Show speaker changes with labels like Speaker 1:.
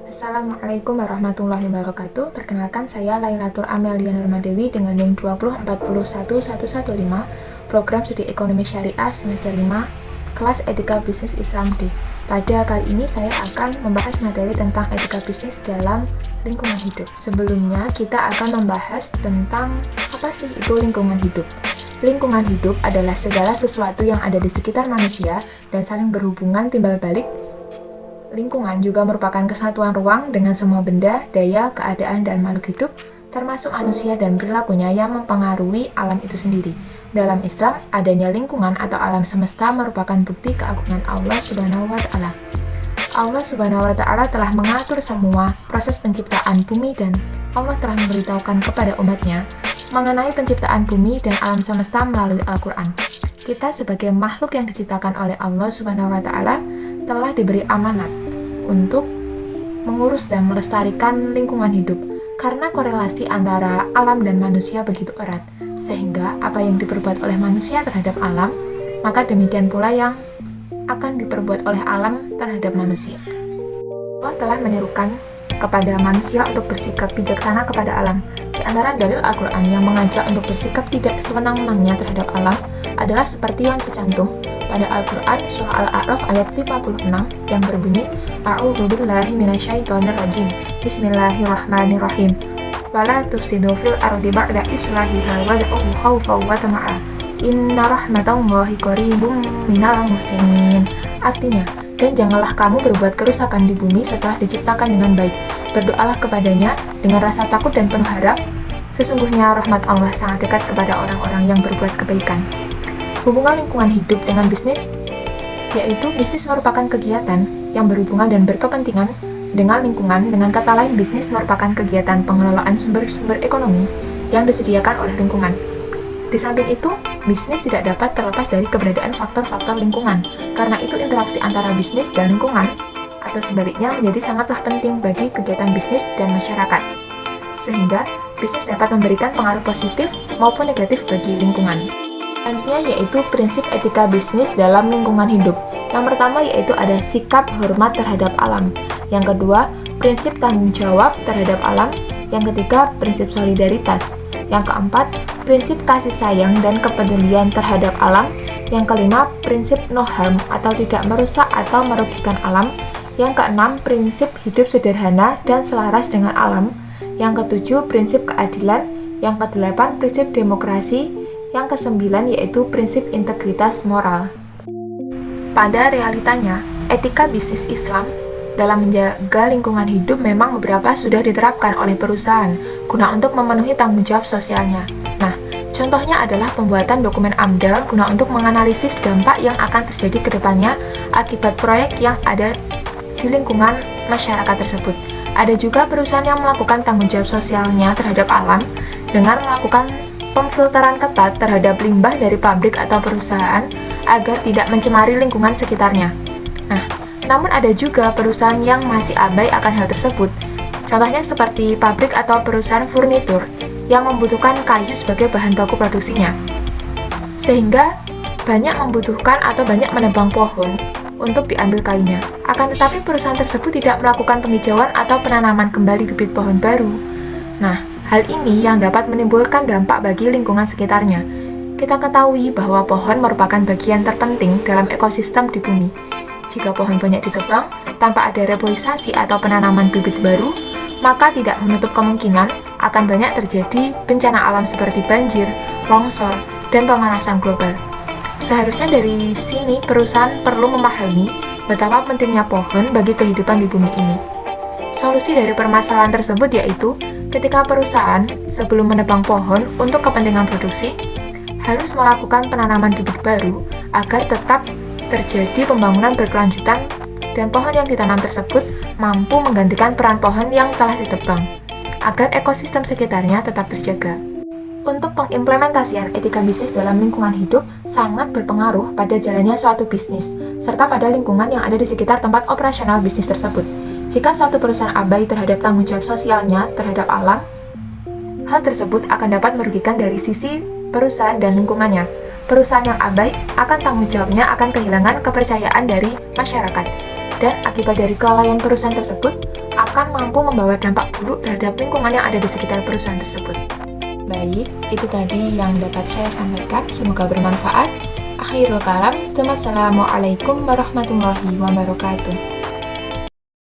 Speaker 1: Assalamualaikum warahmatullahi wabarakatuh. Perkenalkan saya Lailatul Amelia Nurmadewi dengan NIM 2041115, Program Studi Ekonomi Syariah semester 5, kelas Etika Bisnis Islam D. Pada kali ini saya akan membahas materi tentang etika bisnis dalam lingkungan hidup. Sebelumnya kita akan membahas tentang apa sih itu lingkungan hidup. Lingkungan hidup adalah segala sesuatu yang ada di sekitar manusia dan saling berhubungan timbal balik. Lingkungan juga merupakan kesatuan ruang dengan semua benda, daya, keadaan, dan makhluk hidup, termasuk manusia dan perilakunya yang mempengaruhi alam itu sendiri. Dalam Islam, adanya lingkungan atau alam semesta merupakan bukti keagungan Allah Subhanahu wa Ta'ala. Allah Subhanahu wa Ta'ala telah mengatur semua proses penciptaan bumi dan Allah telah memberitahukan kepada umatnya mengenai penciptaan bumi dan alam semesta melalui Al-Quran. Kita sebagai makhluk yang diciptakan oleh Allah Subhanahu wa Ta'ala telah diberi amanat untuk mengurus dan melestarikan lingkungan hidup karena korelasi antara alam dan manusia begitu erat, sehingga apa yang diperbuat oleh manusia terhadap alam, maka demikian pula yang akan diperbuat oleh alam terhadap manusia. Allah telah menyerukan kepada manusia untuk bersikap bijaksana kepada alam. Di antara dalil Al-Quran yang mengajak untuk bersikap tidak sewenang-wenangnya terhadap alam adalah seperti yang tercantum pada Al-Quran surah Al-A'raf ayat 56 yang berbunyi A'udzubillahi minasyaitonirrajim. Bismillahirrahmanirrahim. Wala tufsidu fil ardi ba'da islahiha wad'uhu khawfan wa tama'a. Inna rahmatallahi qaribum minal muhsinin. Artinya, dan janganlah kamu berbuat kerusakan di bumi setelah diciptakan dengan baik. Berdoalah kepadanya dengan rasa takut dan penuh harap. Sesungguhnya rahmat Allah sangat dekat kepada orang-orang yang berbuat kebaikan. Hubungan lingkungan hidup dengan bisnis, yaitu bisnis merupakan kegiatan yang berhubungan dan berkepentingan dengan lingkungan. Dengan kata lain, bisnis merupakan kegiatan pengelolaan sumber-sumber ekonomi yang disediakan oleh lingkungan. Di samping itu, bisnis tidak dapat terlepas dari keberadaan faktor-faktor lingkungan. Karena itu interaksi antara bisnis dan lingkungan, atau sebaliknya, menjadi sangatlah penting bagi kegiatan bisnis dan masyarakat. Sehingga, bisnis dapat memberikan pengaruh positif maupun negatif bagi lingkungan. Selanjutnya yaitu prinsip etika bisnis dalam lingkungan hidup. Yang pertama yaitu ada sikap hormat terhadap alam. Yang kedua, prinsip tanggung jawab terhadap alam. Yang ketiga, prinsip solidaritas. Yang keempat, prinsip kasih sayang dan kepedulian terhadap alam. Yang kelima, prinsip no harm atau tidak merusak atau merugikan alam. Yang keenam, prinsip hidup sederhana dan selaras dengan alam. Yang ketujuh, prinsip keadilan. Yang kedelapan, prinsip demokrasi. Yang kesembilan yaitu prinsip integritas moral. Pada realitanya, etika bisnis Islam dalam menjaga lingkungan hidup memang beberapa sudah diterapkan oleh perusahaan guna untuk memenuhi tanggung jawab sosialnya. Nah, contohnya adalah pembuatan dokumen AMDAL guna untuk menganalisis dampak yang akan terjadi ke depannya akibat proyek yang ada di lingkungan masyarakat tersebut. Ada juga perusahaan yang melakukan tanggung jawab sosialnya terhadap alam dengan melakukan pemfilteran ketat terhadap limbah dari pabrik atau perusahaan agar tidak mencemari lingkungan sekitarnya. Nah, namun ada juga perusahaan yang masih abai akan hal tersebut. Contohnya seperti pabrik atau perusahaan furnitur yang membutuhkan kayu sebagai bahan baku produksinya. Sehingga banyak membutuhkan atau banyak menebang pohon untuk diambil kayunya. Akan tetapi perusahaan tersebut tidak melakukan penghijauan atau penanaman kembali bibit pohon baru. Nah, hal ini yang dapat menimbulkan dampak bagi lingkungan sekitarnya. Kita ketahui bahwa pohon merupakan bagian terpenting dalam ekosistem di bumi. Jika pohon banyak ditebang, tanpa ada reboisasi atau penanaman bibit baru, maka tidak menutup kemungkinan akan banyak terjadi bencana alam seperti banjir, longsor, dan pemanasan global. Seharusnya dari sini perusahaan perlu memahami betapa pentingnya pohon bagi kehidupan di bumi ini. Solusi dari permasalahan tersebut yaitu ketika perusahaan sebelum menebang pohon untuk kepentingan produksi harus melakukan penanaman bibit baru agar tetap terjadi pembangunan berkelanjutan dan pohon yang ditanam tersebut mampu menggantikan peran pohon yang telah ditebang agar ekosistem sekitarnya tetap terjaga. Untuk pengimplementasian etika bisnis dalam lingkungan hidup sangat berpengaruh pada jalannya suatu bisnis serta pada lingkungan yang ada di sekitar tempat operasional bisnis tersebut. Jika suatu perusahaan abai terhadap tanggung jawab sosialnya terhadap alam, hal tersebut akan dapat merugikan dari sisi perusahaan dan lingkungannya. Perusahaan yang abai akan tanggung jawabnya akan kehilangan kepercayaan dari masyarakat. dan akibat dari kelalaian perusahaan tersebut akan mampu membawa dampak buruk terhadap lingkungan yang ada di sekitar perusahaan tersebut. Baik, itu tadi yang dapat saya sampaikan. Semoga bermanfaat. Akhirul kalam, wassalamualaikum warahmatullahi wabarakatuh.